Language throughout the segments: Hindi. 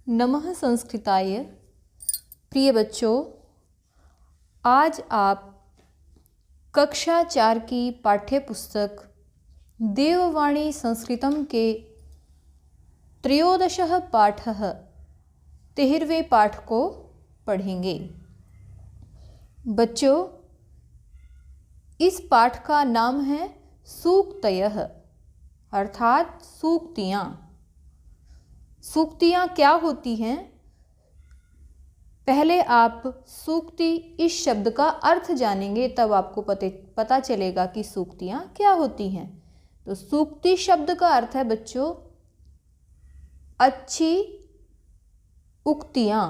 नमः संस्कृताय। प्रिय बच्चों, आज आप कक्षा 4 की पाठ्य पुस्तक देववाणी संस्कृतम के त्रयोदशः पाठः 13वें पाठ को पढ़ेंगे। बच्चों, इस पाठ का नाम है सूक्तयः अर्थात सूक्तियाँ। सूक्तियाँ क्या होती हैं? पहले आप सूक्ति इस शब्द का अर्थ जानेंगे, तब आपको पता चलेगा कि सूक्तियाँ क्या होती हैं। तो सूक्ति शब्द का अर्थ है बच्चों अच्छी उक्तियाँ।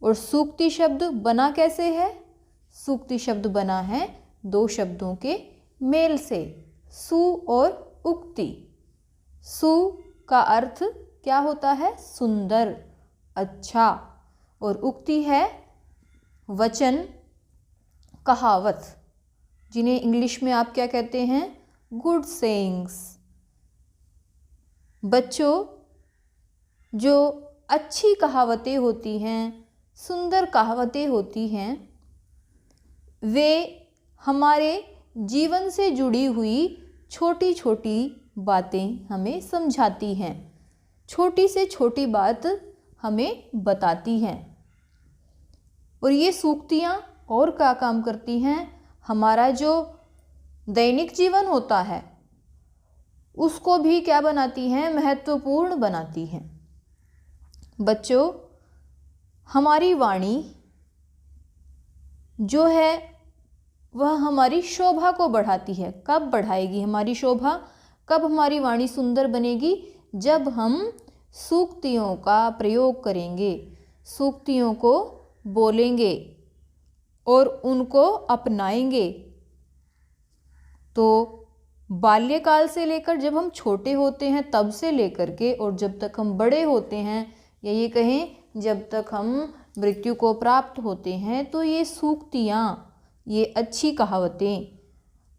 और सूक्ति शब्द बना कैसे है? सूक्ति शब्द बना है दो शब्दों के मेल से, सु और उक्ति। सु का अर्थ क्या होता है? सुंदर, अच्छा। और उक्ति है वचन, कहावत, जिन्हें इंग्लिश में आप क्या कहते हैं? Good sayings. बच्चों, जो अच्छी कहावतें होती हैं, सुंदर कहावतें होती हैं, वे हमारे जीवन से जुड़ी हुई छोटी छोटी बातें हमें समझाती हैं, छोटी से छोटी बात हमें बताती हैं। और ये सूक्तियाँ और क्या काम करती हैं? हमारा जो दैनिक जीवन होता है उसको भी क्या बनाती हैं? महत्वपूर्ण बनाती हैं। बच्चों, हमारी वाणी जो है वह हमारी शोभा को बढ़ाती है। कब बढ़ाएगी हमारी शोभा? कब हमारी वाणी सुंदर बनेगी? जब हम सूक्तियों का प्रयोग करेंगे, सूक्तियों को बोलेंगे और उनको अपनाएंगे। तो बाल्यकाल से लेकर जब हम छोटे होते हैं तब से लेकर के और जब तक हम बड़े होते हैं, या ये कहें जब तक हम मृत्यु को प्राप्त होते हैं, तो ये सूक्तियाँ, ये अच्छी कहावतें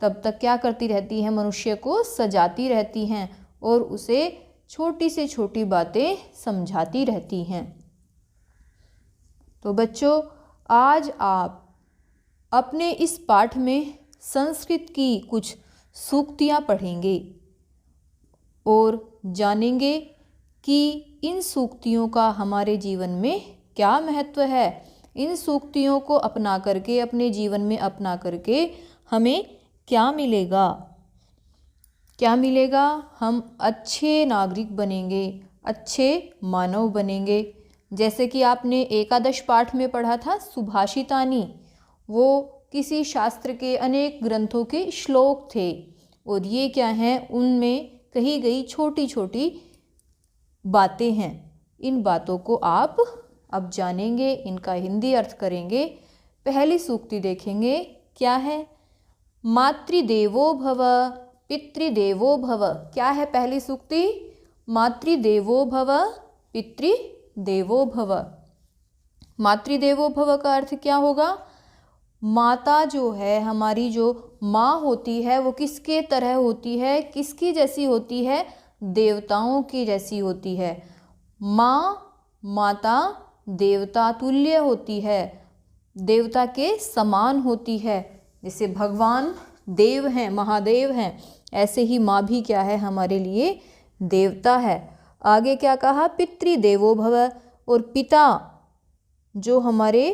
तब तक क्या करती रहती हैं? मनुष्य को सजाती रहती हैं और उसे छोटी से छोटी बातें समझाती रहती हैं। तो बच्चों, आज आप अपने इस पाठ में संस्कृत की कुछ सूक्तियाँ पढ़ेंगे और जानेंगे कि इन सूक्तियों का हमारे जीवन में क्या महत्व है। इन सूक्तियों को अपना करके, अपने जीवन में अपना करके हमें क्या मिलेगा? क्या मिलेगा? हम अच्छे नागरिक बनेंगे, अच्छे मानव बनेंगे। जैसे कि आपने एकादश पाठ में पढ़ा था सुभाषितानि, वो किसी शास्त्र के अनेक ग्रंथों के श्लोक थे। और ये क्या हैं? उनमें कही गई छोटी छोटी बातें हैं। इन बातों को आप अब जानेंगे, इनका हिंदी अर्थ करेंगे। पहली सूक्ति देखेंगे, क्या है? मातृदेवो भव पितृदेवो भव। क्या है पहली सूक्ति? मातृदेवो भव पितृदेवो भव। मातृदेवो भव का अर्थ क्या होगा? माता जो है, हमारी जो माँ होती है, वो किसके तरह होती है? किसकी जैसी होती है? देवताओं की जैसी होती है। माँ, माता देवता तुल्य होती है, देवता के समान होती है। जैसे भगवान देव हैं, महादेव हैं, ऐसे ही माँ भी क्या है? हमारे लिए देवता है। आगे क्या कहा? पितृदेवो भव। और पिता, जो हमारे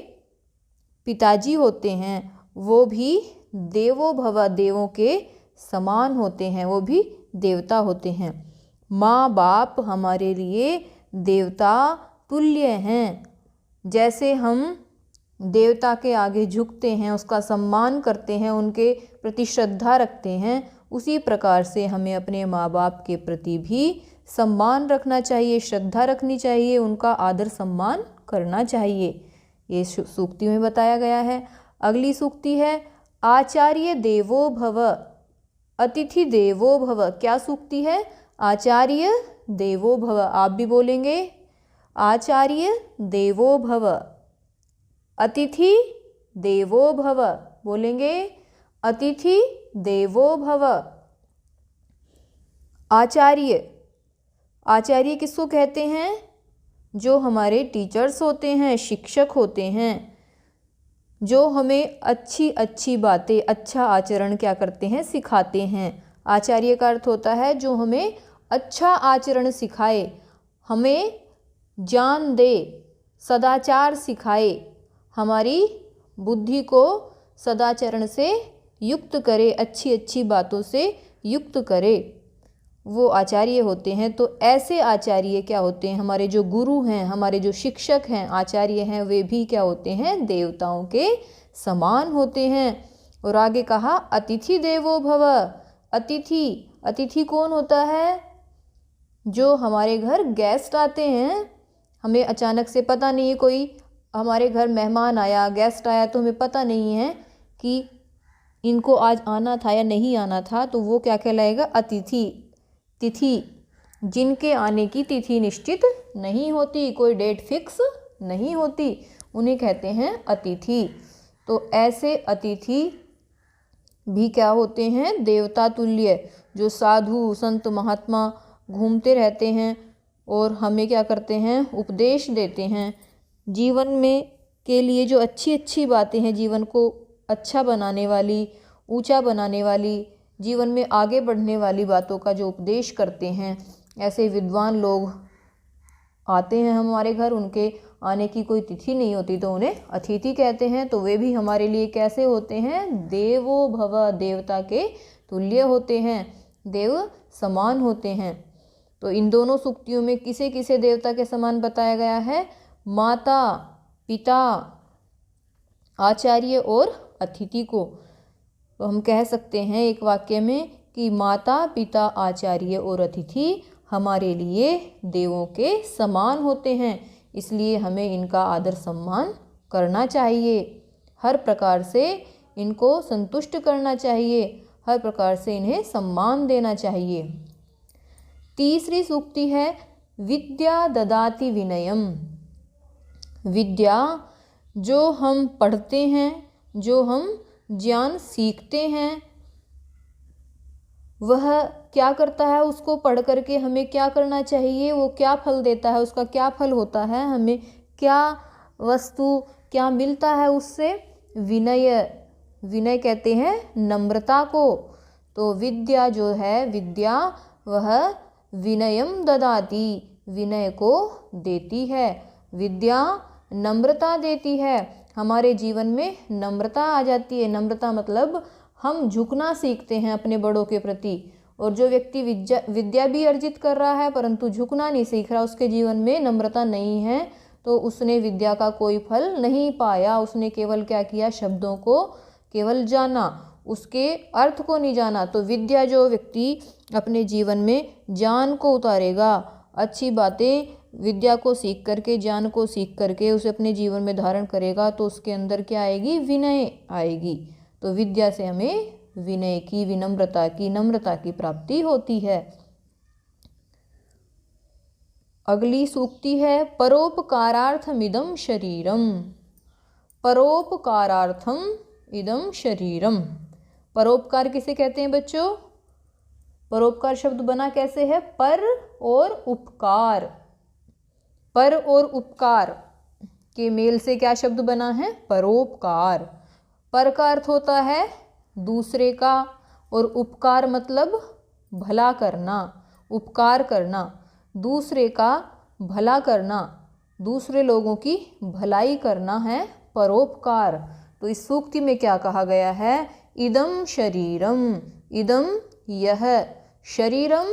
पिताजी होते हैं, वो भी देवो भव, देवों के समान होते हैं, वो भी देवता होते हैं। माँ बाप हमारे लिए देवता तुल्य हैं। जैसे हम देवता के आगे झुकते हैं, उसका सम्मान करते हैं, उनके प्रति श्रद्धा रखते हैं, उसी प्रकार से हमें अपने माँ बाप के प्रति भी सम्मान रखना चाहिए, श्रद्धा रखनी चाहिए, उनका आदर सम्मान करना चाहिए। ये सूक्ति में बताया गया है। अगली सूक्ति है आचार्य देवो भव अतिथि देवो भव। क्या सूक्ति है? आचार्य देवो भव। आप भी बोलेंगे आचार्य देवो भव, अतिथि देवो भव। बोलेंगे अतिथि देवो भव। आचार्य, आचार्य किसको कहते हैं? जो हमारे टीचर्स होते हैं, शिक्षक होते हैं, जो हमें अच्छी अच्छी बातें, अच्छा आचरण क्या करते हैं, सिखाते हैं। आचार्य का अर्थ होता है जो हमें अच्छा आचरण सिखाए, हमें ज्ञान दे, सदाचार सिखाए, हमारी बुद्धि को सदाचरण से युक्त करे, अच्छी अच्छी बातों से युक्त करे, वो आचार्य होते हैं। तो ऐसे आचार्य क्या होते हैं, हमारे जो गुरु हैं, हमारे जो शिक्षक हैं, आचार्य हैं, वे भी क्या होते हैं, देवताओं के समान होते हैं। और आगे कहा अतिथि देवो भव। अतिथि कौन होता है, जो हमारे घर गेस्ट आते हैं, हमें अचानक से पता नहीं है, कोई हमारे घर मेहमान आया, गेस्ट आया, तो हमें पता नहीं है कि इनको आज आना था या नहीं आना था, तो वो क्या कहलाएगा, अतिथि। तिथि, जिनके आने की तिथि निश्चित नहीं होती, कोई डेट फिक्स नहीं होती, उन्हें कहते हैं अतिथि। तो ऐसे अतिथि भी क्या होते हैं, देवता तुल्य, जो साधु संत महात्मा घूमते रहते हैं और हमें क्या करते हैं, उपदेश देते हैं। जीवन में के लिए जो अच्छी अच्छी बातें हैं, जीवन को अच्छा बनाने वाली, ऊंचा बनाने वाली, जीवन में आगे बढ़ने वाली बातों का जो उपदेश करते हैं, ऐसे विद्वान लोग आते हैं हमारे घर। उनके आने की कोई तिथि नहीं होती तो उन्हें अतिथि कहते हैं। तो वे भी हमारे लिए कैसे होते हैं, देवो भव, देवता के तुल्य होते हैं, देव समान होते हैं। तो इन दोनों सूक्तियों में किसे किसे देवता के समान बताया गया है, माता, पिता, आचार्य और अतिथि को। तो हम कह सकते हैं एक वाक्य में कि माता, पिता, आचार्य और अतिथि हमारे लिए देवों के समान होते हैं, इसलिए हमें इनका आदर सम्मान करना चाहिए, हर प्रकार से इनको संतुष्ट करना चाहिए, हर प्रकार से इन्हें सम्मान देना चाहिए। तीसरी सूक्ति है विद्या ददाति विनयम। विद्या, जो हम पढ़ते हैं, जो हम ज्ञान सीखते हैं, वह क्या करता है, उसको पढ़ करके हमें क्या करना चाहिए, वो क्या फल देता है, उसका क्या फल होता है, हमें क्या वस्तु, क्या मिलता है उससे, विनय। विनय कहते हैं नम्रता को। तो विद्या जो है, विद्या वह विनयम ददाति, विनय को देती है। विद्या नम्रता देती है, हमारे जीवन में नम्रता आ जाती है। नम्रता मतलब हम झुकना सीखते हैं अपने बड़ों के प्रति। और जो व्यक्ति विद्या भी अर्जित कर रहा है परंतु झुकना नहीं सीख रहा, उसके जीवन में नम्रता नहीं है, तो उसने विद्या का कोई फल नहीं पाया। उसने केवल क्या किया, शब्दों को केवल जाना, उसके अर्थ को नहीं जाना। तो विद्या, जो व्यक्ति अपने जीवन में ज्ञान को उतारेगा, अच्छी बातें, विद्या को सीख करके, ज्ञान को सीख करके उसे अपने जीवन में धारण करेगा, तो उसके अंदर क्या आएगी, विनय आएगी। तो विद्या से हमें विनय की, विनम्रता की, नम्रता की प्राप्ति होती है। अगली सूक्ति है परोपकारार्थम इदम शरीरम। परोपकारार्थम इदम शरीरम। परोपकार किसे कहते हैं बच्चों? परोपकार शब्द बना कैसे है, पर और उपकार। पर और उपकार के मेल से क्या शब्द बना है, परोपकार। पर का अर्थ होता है दूसरे का, और उपकार मतलब भला करना, उपकार करना, दूसरे का भला करना, दूसरे लोगों की भलाई करना है परोपकार। तो इस सूक्ति में क्या कहा गया है, इदम शरीरम, इदम यह, शरीरम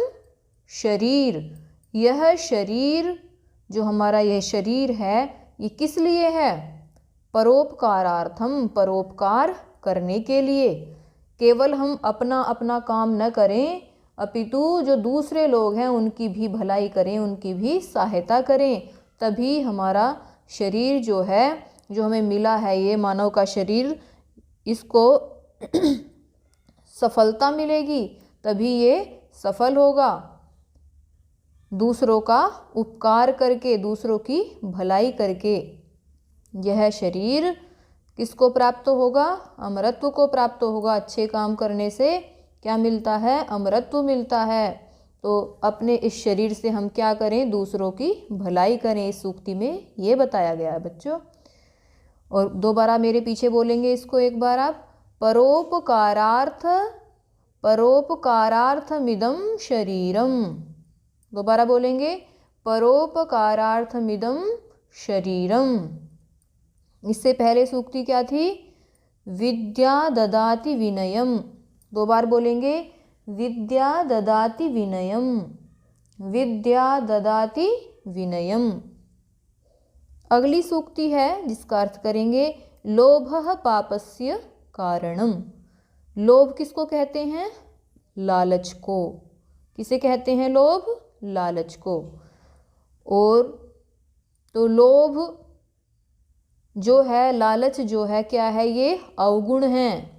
शरीर, यह शरीर, जो हमारा यह शरीर है, ये किस लिए है, परोपकारार्थम, परोपकार करने के लिए। केवल हम अपना अपना काम न करें, अपितु जो दूसरे लोग हैं उनकी भी भलाई करें, उनकी भी सहायता करें। तभी हमारा शरीर जो है, जो हमें मिला है, ये मानव का शरीर, इसको सफलता मिलेगी, तभी ये सफल होगा। दूसरों का उपकार करके, दूसरों की भलाई करके। यह शरीर किसको प्राप्त होगा, अमरत्व को प्राप्त होगा। अच्छे काम करने से क्या मिलता है, अमरत्व मिलता है। तो अपने इस शरीर से हम क्या करें, दूसरों की भलाई करें। इस सूक्ति में ये बताया गया है बच्चों। और दोबारा मेरे पीछे बोलेंगे इसको एक बार आप। परोपकारार्थमिदं शरीरम। दोबारा बोलेंगे, परोपकारार्थमिदं शरीरम। इससे पहले सूक्ति क्या थी, विद्या ददाति विनयम। दो बार बोलेंगे, विद्या ददाति विनयम, विद्या ददाति विनयम। अगली सूक्ति है जिसका अर्थ करेंगे, लोभः पापस्य कारणम। लोभ किसको कहते हैं, लालच को। किसे कहते हैं लोभ, लालच को। और तो लोभ जो है, लालच जो है, क्या है, ये अवगुण है,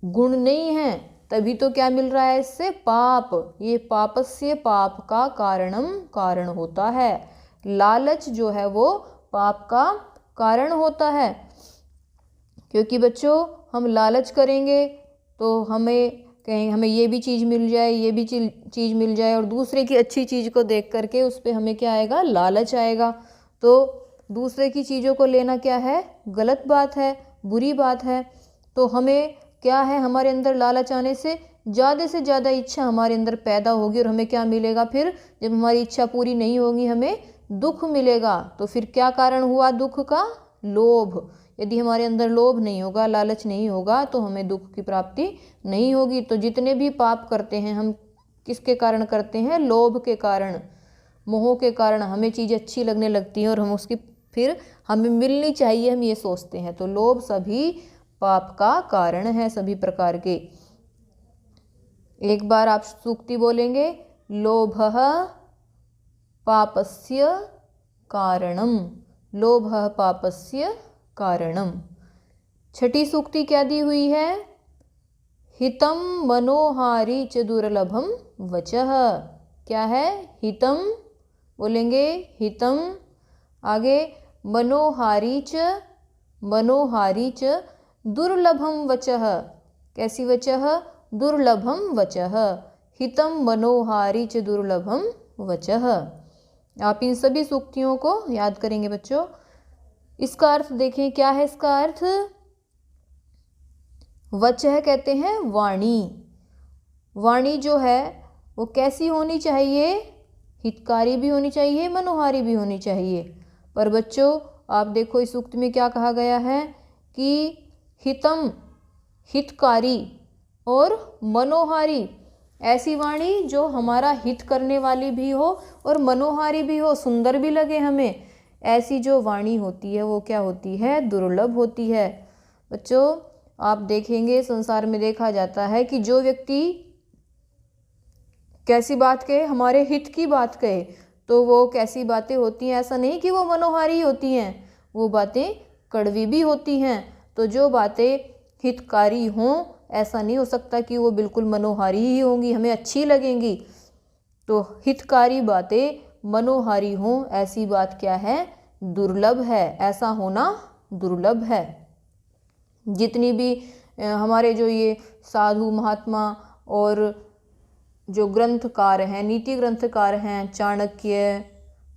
गुण नहीं है। तभी तो क्या मिल रहा है इससे, पाप। ये पापस्य, पाप का कारणम, कारण होता है। लालच जो है वो पाप का कारण होता है। क्योंकि बच्चों हम लालच करेंगे तो हमें कहेंगे हमें ये भी चीज़ मिल जाए, ये भी चीज़ मिल जाए, और दूसरे की अच्छी चीज़ को देख करके उस पर हमें क्या आएगा, लालच आएगा। तो दूसरे की चीज़ों को लेना क्या है, गलत बात है, बुरी बात है। तो हमें क्या है, हमारे अंदर लालच आने से ज़्यादा इच्छा हमारे अंदर पैदा होगी, और हमें क्या मिलेगा फिर, जब हमारी इच्छा पूरी नहीं होगी हमें दुख मिलेगा। तो फिर क्या कारण हुआ दुख का, लोभ। यदि हमारे अंदर लोभ नहीं होगा, लालच नहीं होगा, तो हमें दुख की प्राप्ति नहीं होगी। तो जितने भी पाप करते हैं हम किसके कारण करते हैं, लोभ के कारण, मोह के कारण। हमें चीज़ अच्छी लगने लगती है और हम उसकी फिर हमें मिलनी चाहिए, हम ये सोचते हैं। तो लोभ सभी पाप का कारण है, सभी प्रकार के। एक बार आप सूक्ति बोलेंगे, लोभः पापस्य कारणम, लोभः पापस्य कारणम। छठी सूक्ति क्या दी हुई है, हितम मनोहारी च दुर्लभम वचः। क्या है, हितम बोलेंगे, हितम। आगे मनोहारी च दुर्लभम वचः। कैसी वचः, दुर्लभम वचः। हितम मनोहारी च दुर्लभम वचः। आप इन सभी सूक्तियों को याद करेंगे बच्चों। इसका अर्थ देखें, क्या है इसका अर्थ, वचः कहते हैं वाणी। वाणी जो है वो कैसी होनी चाहिए, हितकारी भी होनी चाहिए, मनोहारी भी होनी चाहिए। पर बच्चों आप देखो इस सूक्त में क्या कहा गया है कि हितम, हितकारी, और मनोहारी, ऐसी वाणी जो हमारा हित करने वाली भी हो और मनोहारी भी हो, सुंदर भी लगे हमें। ऐसी जो वाणी होती है वो क्या होती है, दुर्लभ होती है। बच्चों आप देखेंगे संसार में देखा जाता है कि जो व्यक्ति कैसी बात कहे, हमारे हित की बात कहे, तो वो कैसी बातें होती हैं, ऐसा नहीं कि वो मनोहारी होती हैं, वो बातें कड़वी भी होती हैं। तो जो बातें हितकारी हों, ऐसा नहीं हो सकता कि वो बिल्कुल मनोहारी ही होंगी, हमें अच्छी लगेंगी। तो हितकारी बातें मनोहारी हों, ऐसी बात क्या है, दुर्लभ है। ऐसा होना दुर्लभ है। जितनी भी हमारे जो ये साधु महात्मा और जो ग्रंथकार हैं, नीति ग्रंथकार हैं, चाणक्य,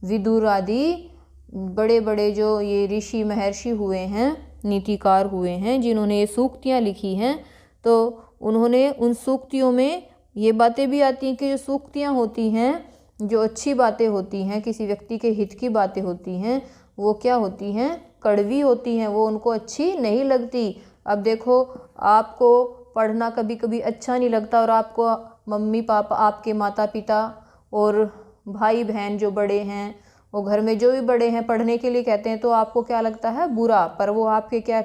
विदुर आदि बड़े बड़े जो ये ऋषि महर्षि हुए हैं, नीतिकार हुए हैं, जिन्होंने ये सूक्तियाँ लिखी हैं, तो उन्होंने उन सूक्तियों में ये बातें भी आती हैं कि जो सूक्तियाँ होती हैं, जो अच्छी बातें होती हैं, किसी व्यक्ति के हित की बातें होती हैं, वो क्या होती हैं, कड़वी होती हैं, वो उनको अच्छी नहीं लगती। अब देखो आपको पढ़ना कभी कभी अच्छा नहीं लगता, और आपको मम्मी पापा, आपके माता पिता और भाई बहन जो बड़े हैं, वो घर में जो भी बड़े हैं पढ़ने के लिए कहते हैं, तो आपको क्या लगता है, बुरा। पर वो आपके क्या,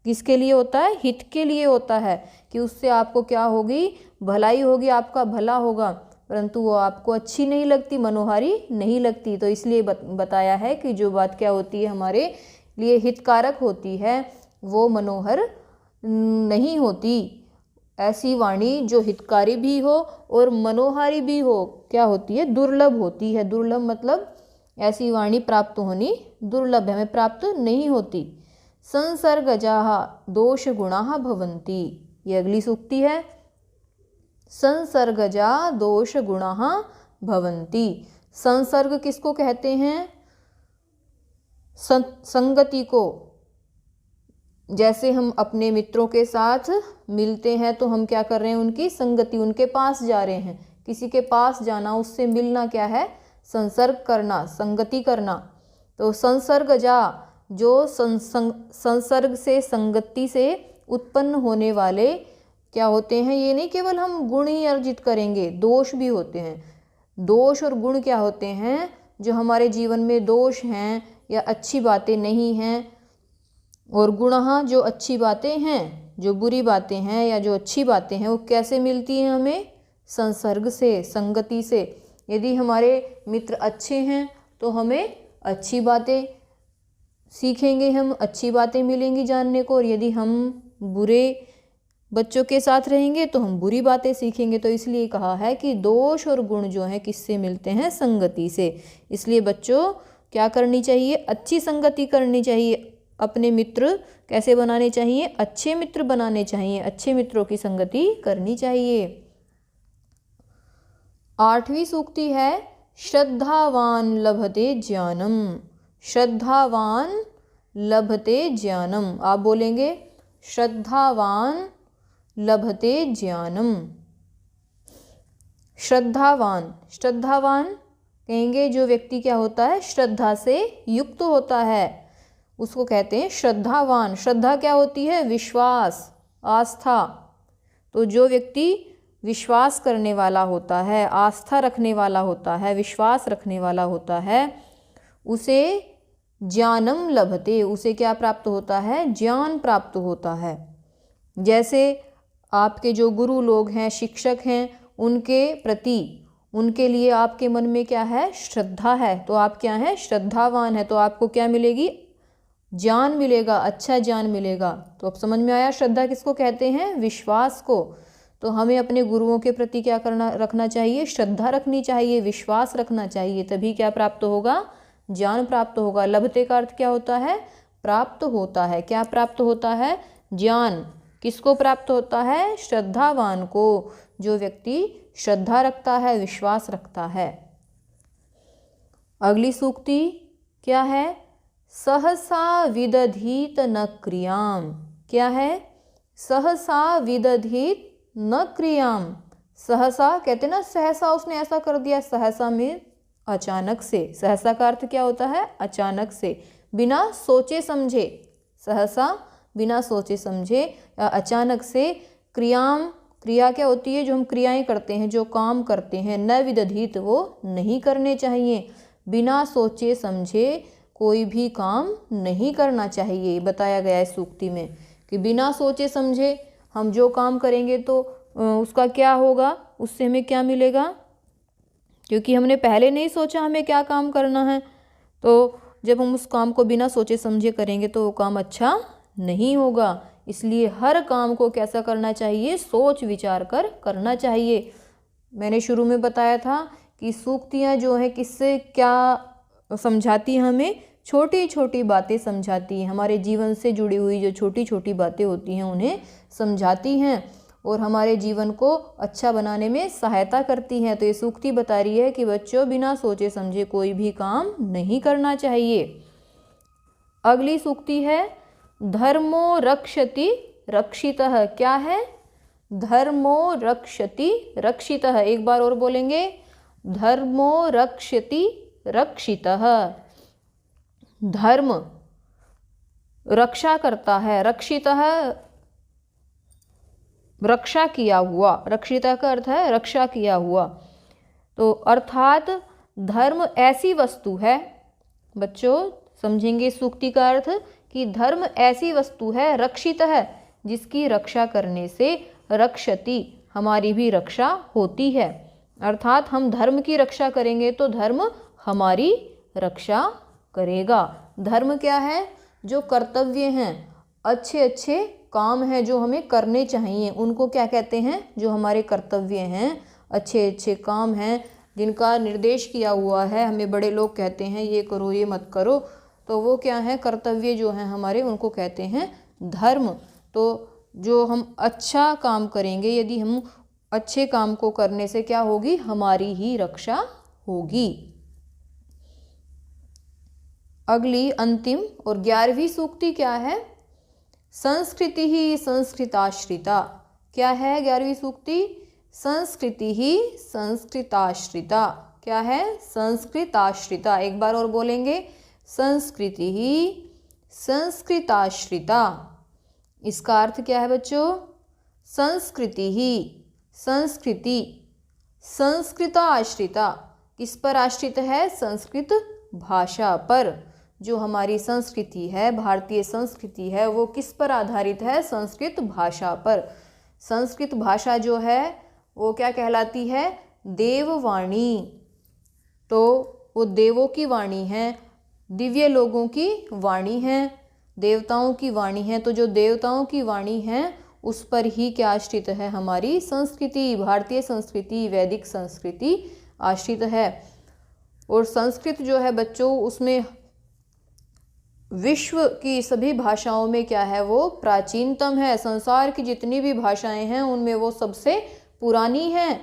किसके लिए होता है, हित के लिए होता है, कि उससे आपको क्या होगी, भलाई होगी, आपका भला होगा। परंतु वो आपको अच्छी नहीं लगती, मनोहारी नहीं लगती। तो इसलिए बताया है कि जो बात क्या होती है, हमारे लिए हितकारक होती है, वो मनोहर नहीं होती। ऐसी वाणी जो हितकारी भी हो और मनोहारी भी हो, क्या होती है, दुर्लभ होती है। दुर्लभ मतलब ऐसी वाणी प्राप्त होनी दुर्लभ है, हमें प्राप्त नहीं होती। संसर्गजाः दोष गुणाः भवन्ति, ये अगली सूक्ति है। संसर्गजा दोष गुणाः भवन्ति। संसर्ग किसको कहते हैं? संगति को। जैसे हम अपने मित्रों के साथ मिलते हैं तो हम क्या कर रहे हैं? उनकी संगति, उनके पास जा रहे हैं। किसी के पास जाना, उससे मिलना क्या है? संसर्ग करना, संगति करना। तो संसर्गजा, जो संसर्ग से, संगति से उत्पन्न होने वाले क्या होते हैं? ये नहीं केवल हम गुण ही अर्जित करेंगे, दोष भी होते हैं। दोष और गुण क्या होते हैं? जो हमारे जीवन में दोष हैं या अच्छी बातें नहीं हैं, और गुणः जो अच्छी बातें हैं, जो बुरी बातें हैं या जो अच्छी बातें हैं, वो कैसे मिलती हैं हमें? संसर्ग से, संगति से। यदि हमारे मित्र अच्छे हैं तो हमें अच्छी बातें सीखेंगे, हम अच्छी बातें मिलेंगी जानने को, और यदि हम बुरे बच्चों के साथ रहेंगे तो हम बुरी बातें सीखेंगे। तो इसलिए कहा है कि दोष और गुण जो हैं किससे मिलते हैं? संगति से। इसलिए बच्चों क्या करनी चाहिए? अच्छी संगति करनी चाहिए। अपने मित्र कैसे बनाने चाहिए? अच्छे मित्र बनाने चाहिए, अच्छे मित्रों की संगति करनी चाहिए। 8वीं सूक्ति है श्रद्धावान लभते ज्ञानम। श्रद्धावान लभते ज्ञानम। आप बोलेंगे श्रद्धावान लभते ज्ञानम। श्रद्धावान, श्रद्धावान कहेंगे जो व्यक्ति क्या होता है? श्रद्धा से युक्त होता है, उसको कहते हैं श्रद्धावान। श्रद्धा क्या होती है? विश्वास, आस्था। तो जो व्यक्ति विश्वास करने वाला होता है, आस्था रखने वाला होता है, विश्वास रखने वाला होता है, उसे ज्ञानम लभते, उसे क्या प्राप्त होता है? ज्ञान प्राप्त होता है। जैसे आपके जो गुरु लोग हैं, शिक्षक हैं, उनके प्रति, उनके लिए आपके मन में क्या है? श्रद्धा है, तो आप क्या हैं? श्रद्धावान है। तो आपको क्या मिलेगी? ज्ञान मिलेगा, अच्छा ज्ञान मिलेगा। तो अब समझ में आया श्रद्धा किसको कहते हैं? विश्वास को। तो हमें अपने गुरुओं के प्रति क्या रखना चाहिए? श्रद्धा रखनी चाहिए, विश्वास रखना चाहिए, तभी क्या प्राप्त होगा? ज्ञान प्राप्त होगा। लभते का अर्थ क्या होता है? प्राप्त होता है। क्या प्राप्त होता है? ज्ञान। किसको प्राप्त होता है? श्रद्धावान को, जो व्यक्ति श्रद्धा रखता है, विश्वास रखता है। अगली सूक्ति क्या है? सहसा विदधीत न क्रियाम। क्या है? सहसा विदधीत न क्रियाम। सहसा कहते ना, सहसा उसने ऐसा कर दिया। सहसा में अचानक से। सहसा का अर्थ क्या होता है? अचानक से, बिना सोचे समझे। सहसा बिना सोचे समझे या अचानक से। क्रियाम, क्रिया क्या होती है? जो हम क्रियाएं करते हैं, जो काम करते हैं। न विदधीत, वो नहीं करने चाहिए। बिना सोचे समझे कोई भी काम नहीं करना चाहिए। बताया गया है सूक्ति में कि बिना सोचे समझे हम जो काम करेंगे तो उसका क्या होगा? उससे हमें क्या मिलेगा? क्योंकि हमने पहले नहीं सोचा हमें क्या काम करना है, तो जब हम उस काम को बिना सोचे समझे करेंगे तो वो काम अच्छा नहीं होगा। इसलिए हर काम को कैसा करना चाहिए? सोच विचार कर करना चाहिए। मैंने शुरू में बताया था कि सूक्तियाँ जो हैं किससे क्या समझाती हैं? हमें छोटी छोटी बातें समझाती हैं। हमारे जीवन से जुड़ी हुई जो छोटी छोटी बातें होती हैं उन्हें समझाती हैं और हमारे जीवन को अच्छा बनाने में सहायता करती हैं। तो ये सूक्ति बता रही है कि बच्चों बिना सोचे समझे कोई भी काम नहीं करना चाहिए। अगली सूक्ति है धर्मो रक्षति रक्षितः। क्या है? धर्मो रक्षति रक्षितः। एक बार और बोलेंगे, धर्मो रक्षति रक्षितः। धर्म रक्षा करता है, रक्षितः रक्षा किया हुआ। रक्षिता का अर्थ है रक्षा किया हुआ। तो अर्थात धर्म ऐसी वस्तु है, बच्चों समझेंगे सूक्ति का अर्थ कि धर्म ऐसी वस्तु है, रक्षित है, जिसकी रक्षा करने से रक्षति, हमारी भी रक्षा होती है। अर्थात हम धर्म की रक्षा करेंगे तो धर्म हमारी रक्षा करेगा। धर्म क्या है? जो कर्तव्य हैं, अच्छे अच्छे काम हैं जो हमें करने चाहिए, उनको क्या कहते हैं? जो हमारे कर्तव्य हैं, अच्छे अच्छे काम हैं जिनका निर्देश किया हुआ है। हमें बड़े लोग कहते हैं ये करो ये मत करो, तो वो क्या है? कर्तव्य जो हैं हमारे, उनको कहते हैं धर्म। तो जो हम अच्छा काम करेंगे, यदि हम अच्छे काम को करने से क्या होगी, हमारी ही रक्षा होगी। अगली अंतिम और 11वीं सूक्ति क्या है, संस्कृति ही संस्कृताश्रिता। क्या है 11वीं सूक्ति, संस्कृति ही संस्कृताश्रिता। क्या है, संस्कृताश्रिता। एक बार और बोलेंगे, संस्कृति ही संस्कृताश्रिता। इसका अर्थ क्या है बच्चों, संस्कृति ही, संस्कृति संस्कृत आश्रिता, किस पर आश्रित है, संस्कृत भाषा पर। जो हमारी संस्कृति है, भारतीय संस्कृति है, वो किस पर आधारित है, संस्कृत भाषा पर। संस्कृत भाषा जो है वो क्या कहलाती है, देववाणी। तो वो देवों की वाणी है, दिव्य लोगों की वाणी है, देवताओं की वाणी है। तो जो देवताओं की वाणी है उस पर ही क्या आश्रित है, हमारी संस्कृति, भारतीय संस्कृति, वैदिक संस्कृति आश्रित है। और संस्कृत जो है बच्चों, उसमें विश्व की सभी भाषाओं में क्या है, वो प्राचीनतम है। संसार की जितनी भी भाषाएं हैं उनमें वो सबसे पुरानी है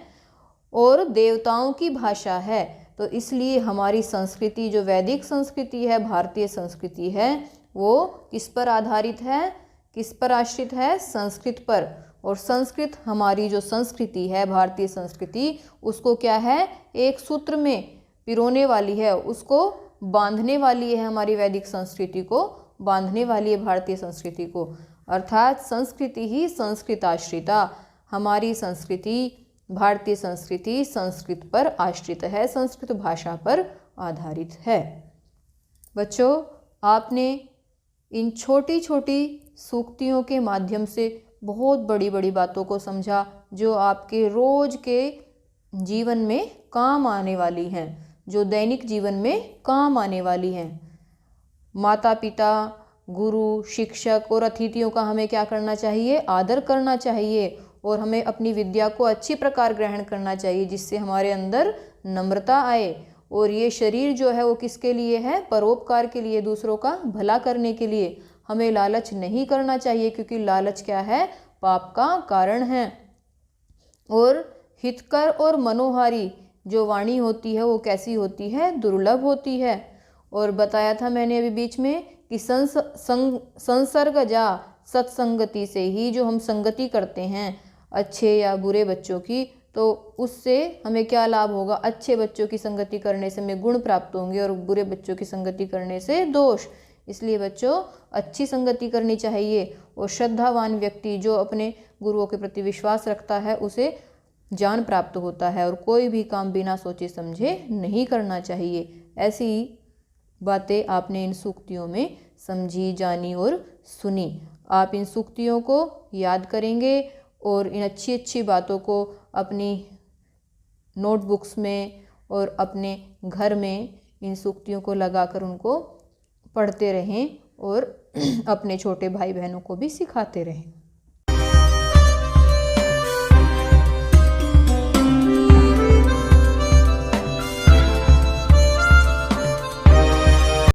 और देवताओं की भाषा है। तो इसलिए हमारी संस्कृति जो वैदिक संस्कृति है, भारतीय संस्कृति है, वो किस पर आधारित है, किस पर आश्रित है, संस्कृत पर। और संस्कृत हमारी जो संस्कृति है, भारतीय संस्कृति, उसको क्या है, एक सूत्र में पिरोने वाली है, उसको बांधने वाली है, हमारी वैदिक संस्कृति को बांधने वाली है भारतीय संस्कृति को। अर्थात संस्कृति ही संस्कृताश्रिता। हमारी संस्कृति, भारतीय संस्कृति संस्कृत पर आश्रित है, संस्कृत भाषा पर आधारित है। बच्चों, आपने इन छोटी छोटी सूक्तियों के माध्यम से बहुत बड़ी बड़ी बातों को समझा, जो आपके रोज के जीवन में काम आने वाली हैं, जो दैनिक जीवन में काम आने वाली हैं। माता पिता, गुरु, शिक्षक और अतिथियों का हमें क्या करना चाहिए, आदर करना चाहिए। और हमें अपनी विद्या को अच्छी प्रकार ग्रहण करना चाहिए, जिससे हमारे अंदर नम्रता आए। और ये शरीर जो है वो किसके लिए है, परोपकार के लिए, दूसरों का भला करने के लिए। हमें लालच नहीं करना चाहिए, क्योंकि लालच क्या है, पाप का कारण है। और हितकर और मनोहारी जो वाणी होती है वो कैसी होती है, दुर्लभ होती है। और बताया था मैंने अभी बीच में कि संसर्गजा सत्संगति से ही, जो हम संगति करते हैं अच्छे या बुरे बच्चों की, तो उससे हमें क्या लाभ होगा, अच्छे बच्चों की संगति करने से हमें गुण प्राप्त होंगे और बुरे बच्चों की संगति करने से दोष। इसलिए बच्चों अच्छी संगति करनी चाहिए। और श्रद्धावान व्यक्ति जो अपने गुरुओं के प्रति विश्वास रखता है, उसे ज्ञान प्राप्त होता है और कोई भी काम बिना सोचे समझे नहीं करना चाहिए। ऐसी बातें आपने इन सूक्तियों में समझी, जानी और सुनी। आप इन सूक्तियों को याद करेंगे और इन अच्छी अच्छी बातों को अपनी नोटबुक्स में और अपने घर में इन सूक्तियों को लगाकर उनको पढ़ते रहें और अपने छोटे भाई बहनों को भी सिखाते रहें।